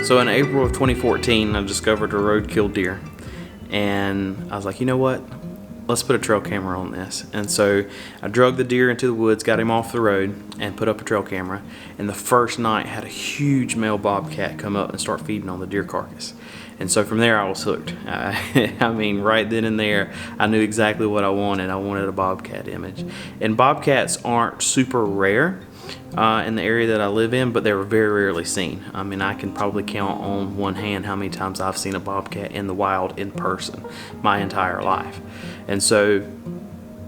So in April of 2014, I discovered a roadkill deer, and I was like, you know what? Let's put a trail camera on this. And so I drug the deer into the woods, got him off the road, and put up a trail camera. And the first night, had a huge male bobcat come up and start feeding on the deer carcass. And so from there, I was hooked. I mean, right then and there, I knew exactly what I wanted. I wanted a bobcat image. And bobcats aren't super rare in the area that I live in, but they were very rarely seen. I mean, I can probably count on one hand how many times I've seen a bobcat in the wild in person my entire life. And so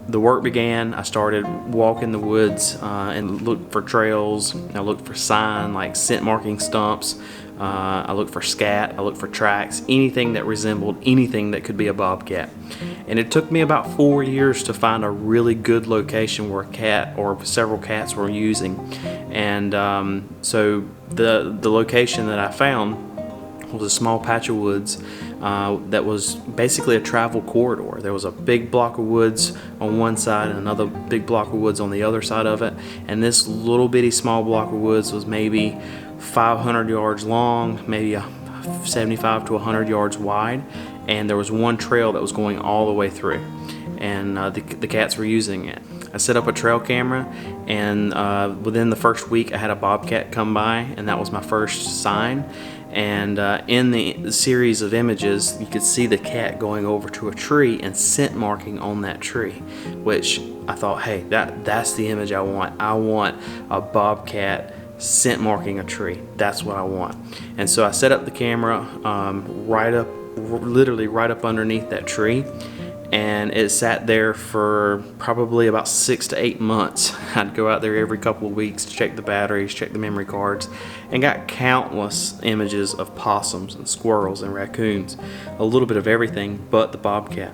the work began. I started walking the woods and looked for trails. I looked for sign, like scent marking stumps. I looked for scat, I looked for tracks, anything that resembled anything that could be a bobcat. And it took me about 4 years to find a really good location where a cat or several cats were using. And so the location that I found was a small patch of woods that was basically a travel corridor. There was a big block of woods on one side and another big block of woods on the other side of it. And this little bitty small block of woods was maybe 500 yards long, maybe 75 to 100 yards wide, and there was one trail that was going all the way through, and the cats were using it. I set up a trail camera, and within the first week I had a bobcat come by, and that was my first sign. And in the series of images, you could see the cat going over to a tree and scent marking on that tree, which I thought, hey, that's the image I want. I want a bobcat scent marking a tree. That's what I want. And so I set up the camera literally right up underneath that tree, and it sat there for probably about 6 to 8 months. I'd go out there every couple of weeks to check the batteries, check the memory cards, and got countless images of possums and squirrels and raccoons, a little bit of everything but the bobcat.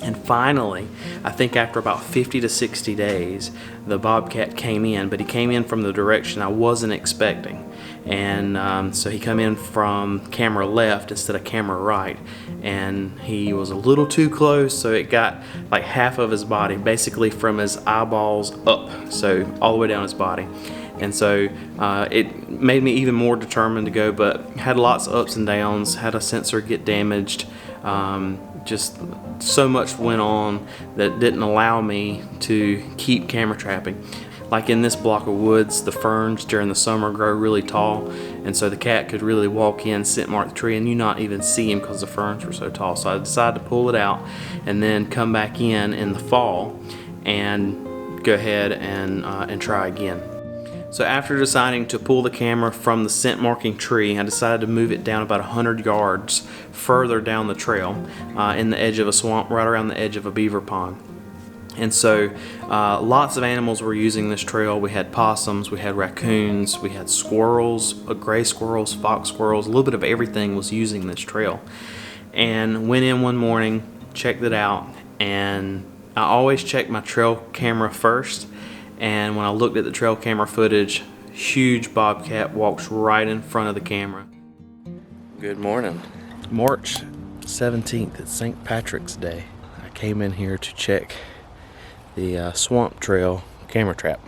And finally, I think after about 50 to 60 days, the bobcat came in, but he came in from the direction I wasn't expecting. And so he came in from camera left instead of camera right, and he was a little too close, so it got like half of his body, basically from his eyeballs up, so all the way down his body. And so it made me even more determined to go, but had lots of ups and downs, had a sensor get damaged, just so much went on that didn't allow me to keep camera trapping. Like in this block of woods, the ferns during the summer grow really tall, and so the cat could really walk in, scent mark the tree, and you not even see him because the ferns were so tall. So I decided to pull it out and then come back in the fall and go ahead and try again. So after deciding to pull the camera from the scent marking tree, I decided to move it down about 100 yards further down the trail in the edge of a swamp, right around the edge of a beaver pond. And so lots of animals were using this trail. We had possums, we had raccoons, we had squirrels, gray squirrels, fox squirrels, a little bit of everything was using this trail. And went in one morning, checked it out, and I always check my trail camera first. And when I looked at the trail camera footage, huge bobcat walks right in front of the camera. Good morning. March 17th, it's St. Patrick's Day. I came in here to check the swamp trail camera trap.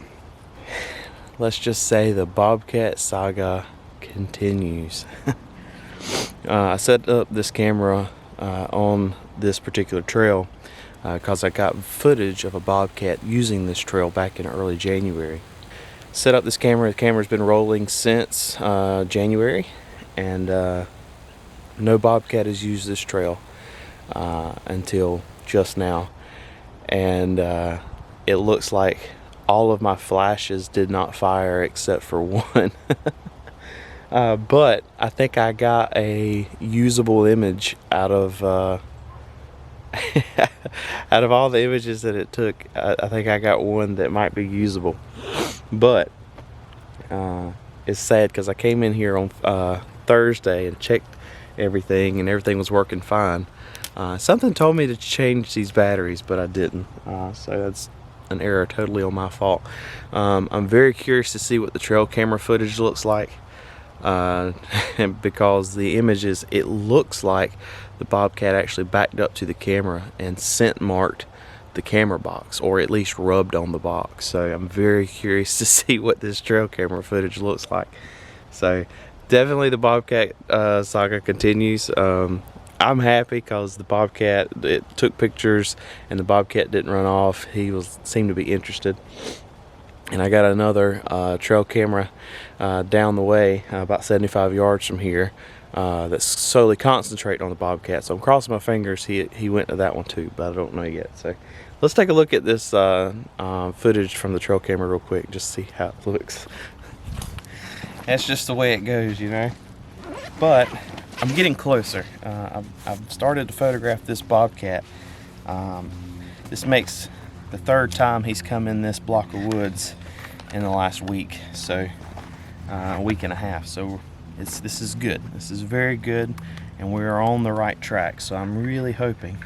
Let's just say the bobcat saga continues. I set up this camera on this particular trail because I got footage of a bobcat using this trail back in early January. Set up this camera. The camera's been rolling since January, and no bobcat has used this trail until just now. And it looks like all of my flashes did not fire except for one. But I think I got a usable image out of out of all the images that it took. I think I got one that might be usable. But it's sad because I came in here on Thursday and checked everything, and everything was working fine. Something told me to change these batteries, but I didn't. So that's an error totally on my fault. I'm very curious to see what the trail camera footage looks like, because the images, it looks like the bobcat actually backed up to the camera and scent marked the camera box, or at least rubbed on the box. So I'm very curious to see what this trail camera footage looks like. So definitely the Bobcat saga continues. I'm happy because the Bobcat, it took pictures and the Bobcat didn't run off. He seemed to be interested. And I got another trail camera down the way, about 75 yards from here, that's solely concentrating on the Bobcat. So I'm crossing my fingers he went to that one too, but I don't know yet. So let's take a look at this footage from the trail camera real quick, just see how it looks. That's just the way it goes, you know. But I'm getting closer. I've started to photograph this Bobcat. This makes the third time he's come in this block of woods in the last week, so a week and a half. So this is good. This is very good, and we're on the right track. So I'm really hoping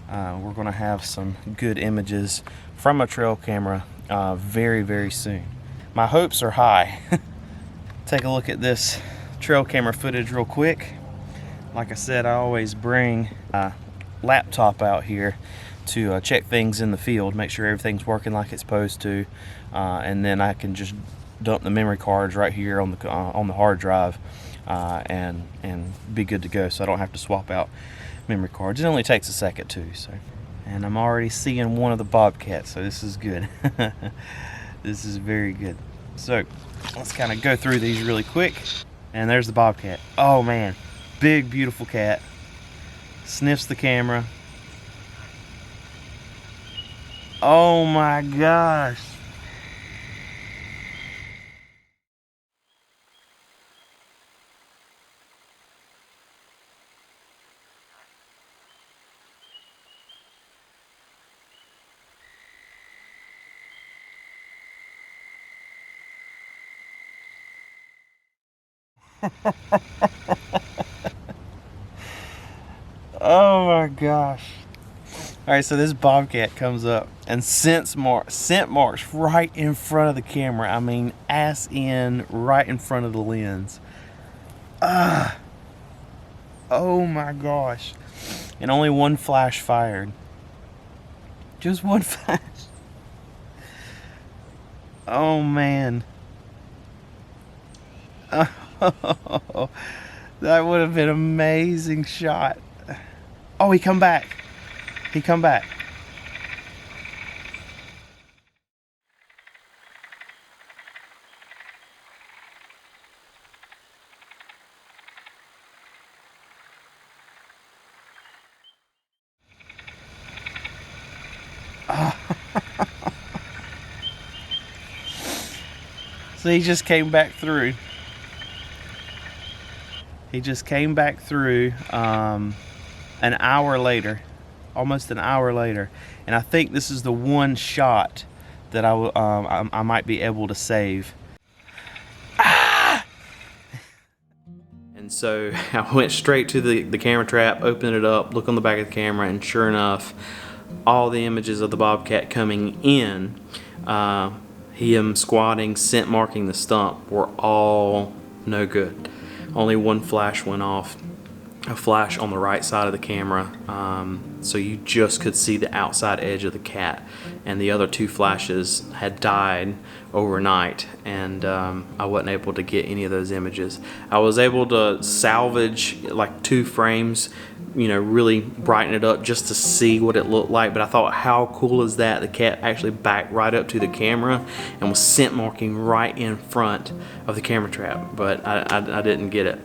we're going to have some good images from a trail camera very, very soon. My hopes are high. Take a look at this trail camera footage real quick. Like I said, I always bring a laptop out here to check things in the field, make sure everything's working like it's supposed to, and then I can just dump the memory cards right here on the hard drive and be good to go, so I don't have to swap out memory cards. It only takes a second too. So, and I'm already seeing one of the Bobcats, so this is good. This is very good. So let's kind of go through these really quick. And there's the Bobcat. Oh man, big beautiful cat. Sniffs the camera. Oh my gosh. Oh my gosh. Alright, so this Bobcat comes up and scent marks right in front of the camera. I mean, ass in, right in front of the lens. Ah. Oh my gosh. And only one flash fired. Just one flash. Oh man. Oh, that would have been an amazing shot. Oh, he come back. He come back. So he just came back through. He just came back through an hour later, almost an hour later, and I think this is the one shot that I might be able to save. Ah! And so I went straight to the camera trap, opened it up, look on the back of the camera, and sure enough, all the images of the Bobcat coming in, him squatting, scent marking the stump, were all no good. Only one flash went off, a flash on the right side of the camera, so you just could see the outside edge of the cat, and the other two flashes had died overnight, and I wasn't able to get any of those images. I was able to salvage like 2 frames, you know, really brighten it up just to see what it looked like, but I thought, how cool is that? The cat actually backed right up to the camera and was scent marking right in front of the camera trap, but I didn't get it.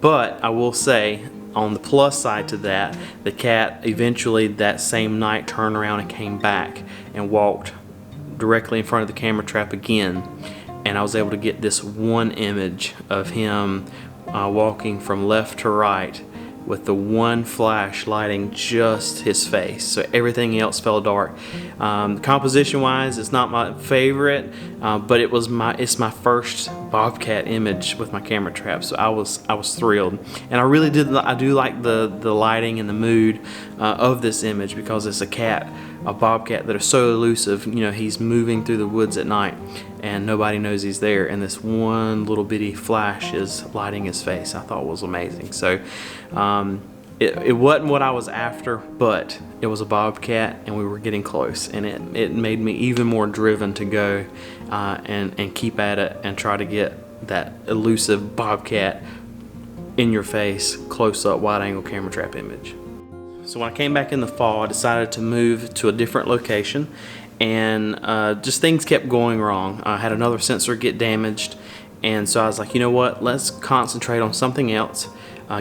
But I will say, on the plus side to that, the cat eventually that same night turned around and came back and walked directly in front of the camera trap again, and I was able to get this one image of him walking from left to right with the one flash lighting just his face, so everything else fell dark. Composition wise, it's not my favorite, but it's my first Bobcat image with my camera trap, so I was thrilled. And I do like the lighting and the mood of this image, because it's a Bobcat that is so elusive. You know, he's moving through the woods at night and nobody knows he's there, and this one little bitty flash is lighting his face. I thought was amazing. So it wasn't what I was after, but it was a Bobcat and we were getting close, and it made me even more driven to go and keep at it and try to get that elusive bobcat in your face, close up, wide angle camera trap image. So when I came back in the fall, I decided to move to a different location, and just things kept going wrong. I had another sensor get damaged, and so I was like, you know what, let's concentrate on something else,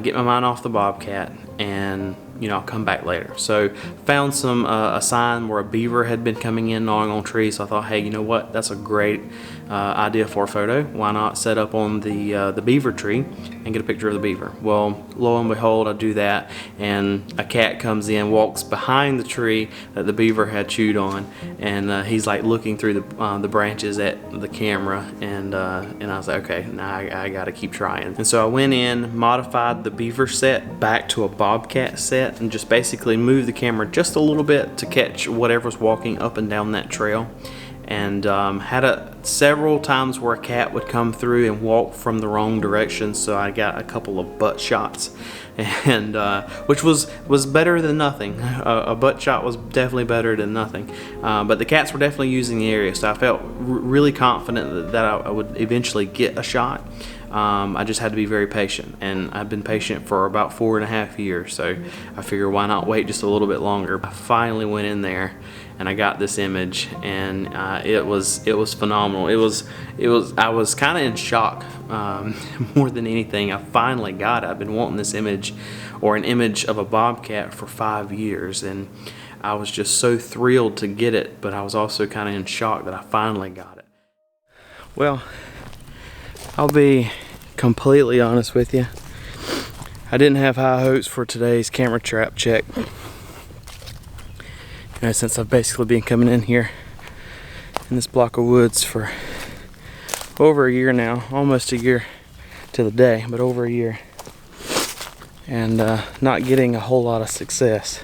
get my mind off the bobcat, and you know, I'll come back later. So found some a sign where a beaver had been coming in gnawing on trees. So I thought, hey, you know what, that's a great idea for a photo. Why not set up on the beaver tree and get a picture of the beaver? Well, lo and behold, I do that, and a cat comes in, walks behind the tree that the beaver had chewed on, and he's like looking through the branches at the camera, and I was like, okay, now I got to keep trying. And so I went in, modified the beaver set back to a bobcat set, and just basically moved the camera just a little bit to catch whatever's walking up and down that trail. And had several times where a cat would come through and walk from the wrong direction, so I got a couple of butt shots, and which was better than nothing. A butt shot was definitely better than nothing, but the cats were definitely using the area, so I felt really confident that I would eventually get a shot. I just had to be very patient, and I've been patient for about 4.5 years, so I figured why not wait just a little bit longer. I finally went in there and I got this image, and it was phenomenal. I was kind of in shock more than anything. I finally got it. I've been wanting this image, or an image of a bobcat, for 5 years, and I was just so thrilled to get it, but I was also kind of in shock that I finally got it. Well, I'll be completely honest with you. I didn't have high hopes for today's camera trap check. You know, since I've basically been coming in here in this block of woods for over a year now, almost a year to the day, but over a year, and not getting a whole lot of success.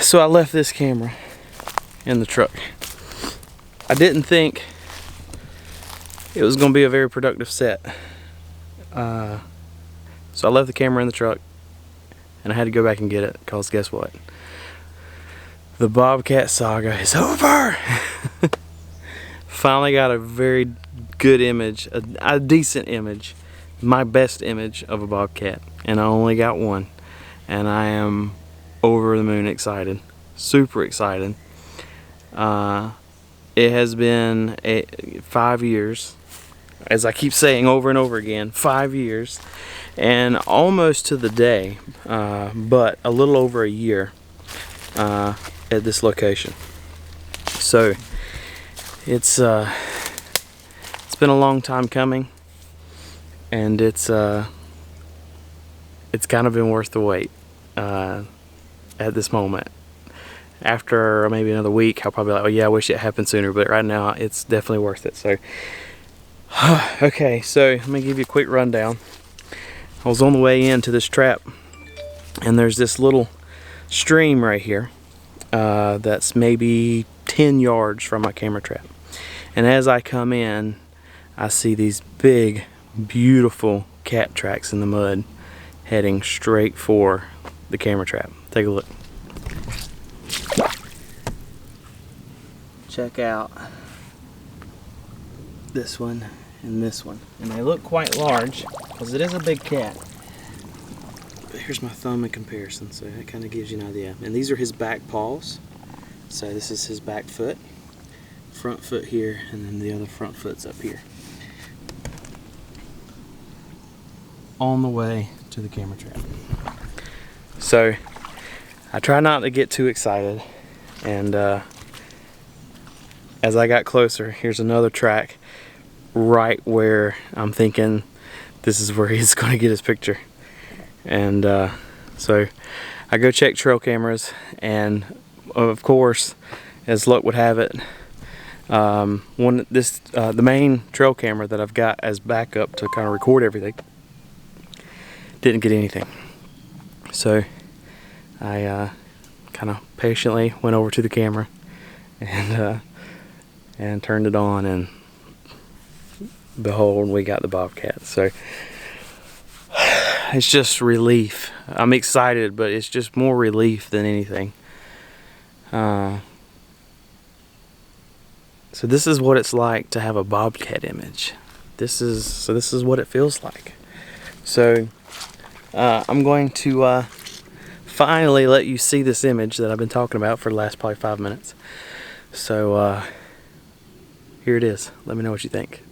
So I left this camera in the truck. I didn't think it was going to be a very productive set, so I left the camera in the truck, and I had to go back and get it, because guess what? The Bobcat saga is over. Finally got a very good image, a decent image, my best image of a bobcat, and I only got one, and I am over the moon excited, super excited. It has been 5 years, as I keep saying over and over again, 5 years, and almost to the day, but a little over a year at this location. So it's been a long time coming, and it's kind of been worth the wait at this moment. After maybe another week, I'll probably be like, oh yeah, I wish it happened sooner, but right now it's definitely worth it. So okay, so let me give you a quick rundown. I was on the way into this trap, and there's this little stream right here that's maybe 10 yards from my camera trap, and as I come in, I see these big, beautiful cat tracks in the mud heading straight for the camera trap. Take a look. Check out this one and this one, and they look quite large because it is a big cat. But here's my thumb in comparison, so that kind of gives you an idea. And these are his back paws. So this is his back foot, front foot here, and then the other front foot's up here. On the way to the camera trap. So I try not to get too excited, and as I got closer, here's another track right where I'm thinking this is where he's going to get his picture. And so I go check trail cameras, and of course, as luck would have it, the main trail camera that I've got as backup to kind of record everything didn't get anything. So I kind of patiently went over to the camera and turned it on, and behold, we got the bobcat. So it's just relief. I'm excited, but it's just more relief than anything. So this is what it's like to have a bobcat image. this is what it feels like. So I'm going to finally let you see this image that I've been talking about for the last probably 5 minutes. So here it is. Let me know what you think.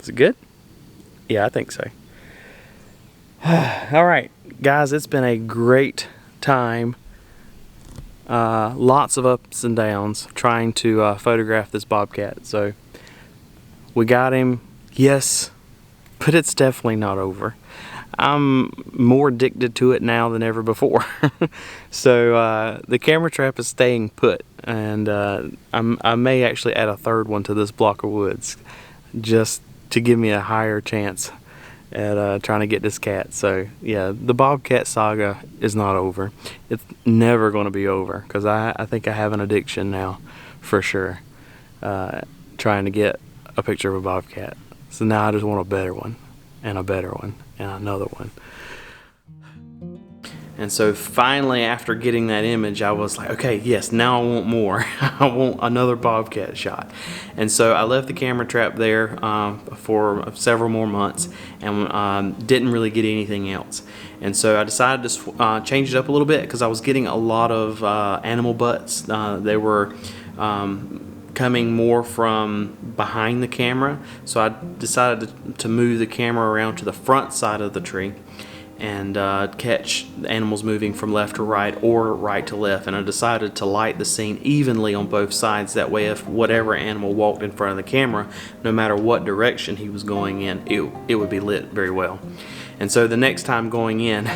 Is it good? Yeah, I think so. All right, guys, it's been a great time. Lots of ups and downs trying to photograph this bobcat. So we got him, yes, but it's definitely not over. I'm more addicted to it now than ever before. So the camera trap is staying put, and I may actually add a third one to this block of woods just to give me a higher chance at trying to get this cat. So yeah, the Bobcat saga is not over. It's never going to be over, because I think I have an addiction now for sure, trying to get a picture of a bobcat. So now I just want a better one, and a better one, and another one. And so finally, after getting that image, I was like, okay, yes, now I want more. I want another bobcat shot. And so I left the camera trap there for several more months, and didn't really get anything else. And so I decided to change it up a little bit, because I was getting a lot of animal butts. They were coming more from behind the camera. So I decided to move the camera around to the front side of the tree and catch animals moving from left to right or right to left. And I decided to light the scene evenly on both sides. That way, if whatever animal walked in front of the camera, no matter what direction he was going in, it would be lit very well. And so the next time going in,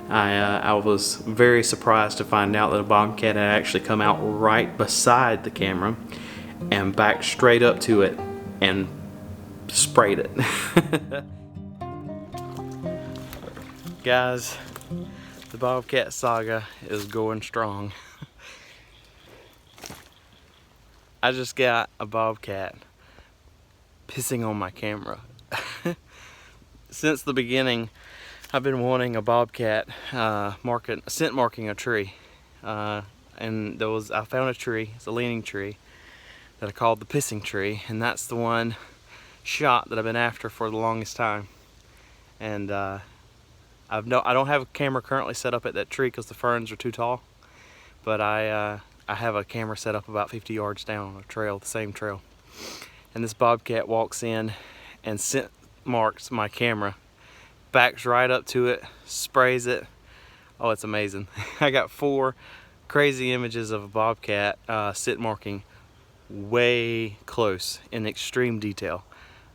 I was very surprised to find out that a bobcat had actually come out right beside the camera and backed straight up to it and sprayed it. Guys, the Bobcat saga is going strong. I just got a bobcat pissing on my camera. Since the beginning, I've been wanting a bobcat scent marking a tree. And I found a tree, it's a leaning tree, that I called the pissing tree, and that's the one shot that I've been after for the longest time. And I don't have a camera currently set up at that tree because the ferns are too tall, but I have a camera set up about 50 yards down on a trail, the same trail. And this bobcat walks in and scent marks my camera, backs right up to it, sprays it. Oh, it's amazing. I got 4 crazy images of a bobcat scent marking way close in extreme detail.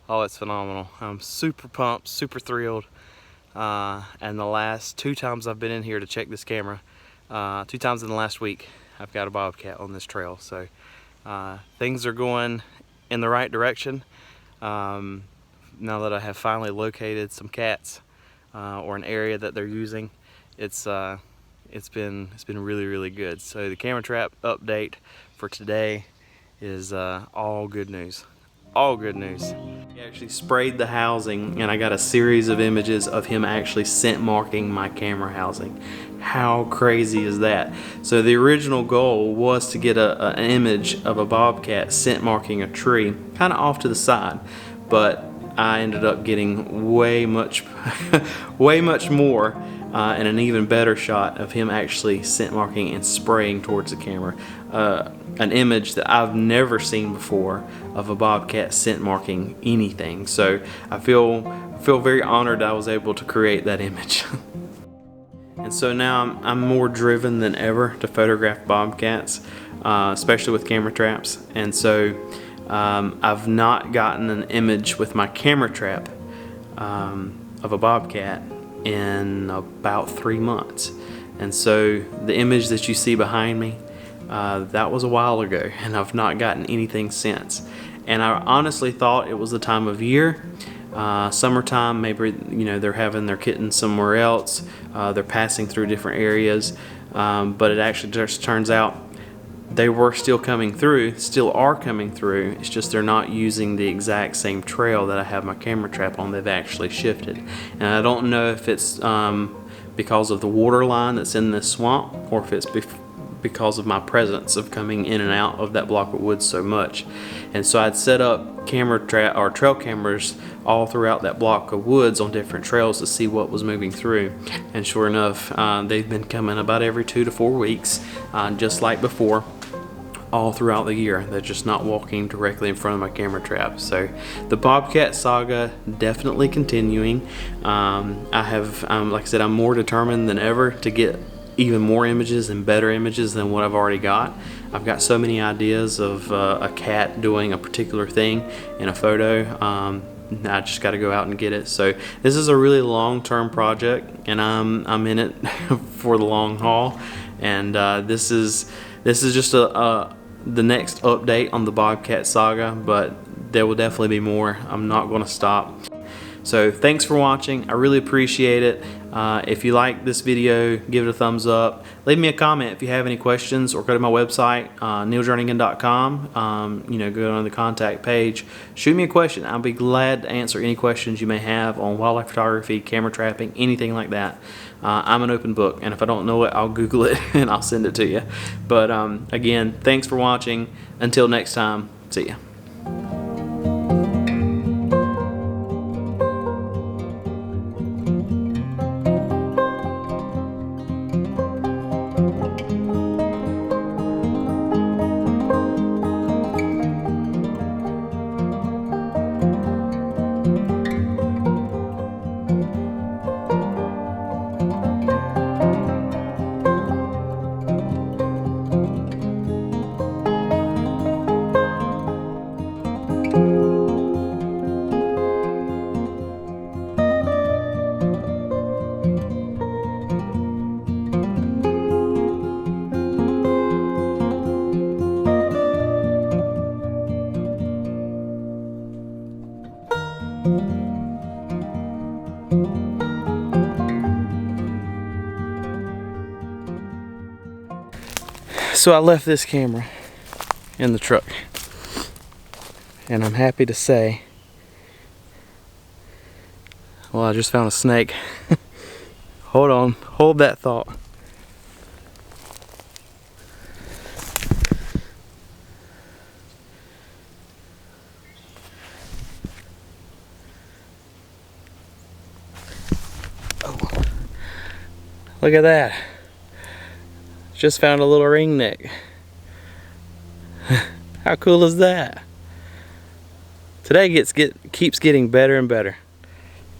Oh, it's phenomenal. I'm super pumped, super thrilled. And the last 2 times I've been in here to check this camera, 2 times in the last week, I've got a bobcat on this trail. So things are going in the right direction. Now that I have finally located some cats or an area that they're using, it's been really, really good. So the camera trap update for today is all good news. All good news. He actually sprayed the housing, and I got a series of images of him actually scent marking my camera housing. How crazy is that? So the original goal was to get an image of a bobcat scent marking a tree kind of off to the side, but I ended up getting way much more and an even better shot of him actually scent marking and spraying towards the camera. An image that I've never seen before of a bobcat scent marking anything. So I feel very honored I was able to create that image. And so now I'm more driven than ever to photograph bobcats, especially with camera traps. And so I've not gotten an image with my camera trap of a bobcat in about 3 months. And so the image that you see behind me, that was a while ago, and I've not gotten anything since. And I honestly thought it was the time of year Summertime, maybe, you know, they're having their kittens somewhere else, they're passing through different areas, but it actually just turns out they were still coming through, still are coming through. It's just they're not using the exact same trail that I have my camera trap on. They've actually shifted, and I don't know if it's because of the water line that's in this swamp, or if it's because of my presence of coming in and out of that block of woods so much. And so I'd set up trail cameras all throughout that block of woods on different trails to see what was moving through, and sure enough, they've been coming about every 2 to 4 weeks, just like before, all throughout the year. They're just not walking directly in front of my camera trap. So the Bobcat saga definitely continuing. I have, like I said, I'm more determined than ever to get even more images and better images than what I've already got. I've got so many ideas of a cat doing a particular thing in a photo. I just got to go out and get it. So this is a really long-term project, and I'm in it for the long haul. And this is just the next update on the Bobcat saga, but there will definitely be more. I'm not going to stop. So thanks for watching. I really appreciate it. If you like this video, give it a thumbs up. Leave me a comment if you have any questions, or go to my website, neiljernigan.com. You know, go on the contact page. Shoot me a question. I'll be glad to answer any questions you may have on wildlife photography, camera trapping, anything like that. I'm an open book, and if I don't know it, I'll Google it and I'll send it to you. But again, thanks for watching. Until next time, see ya. So I left this camera in the truck, and I'm happy to say, well, I just found a snake. Hold on, hold that thought. Oh, look at that. Just found a little ringneck. How cool is that? Today keeps getting better and better.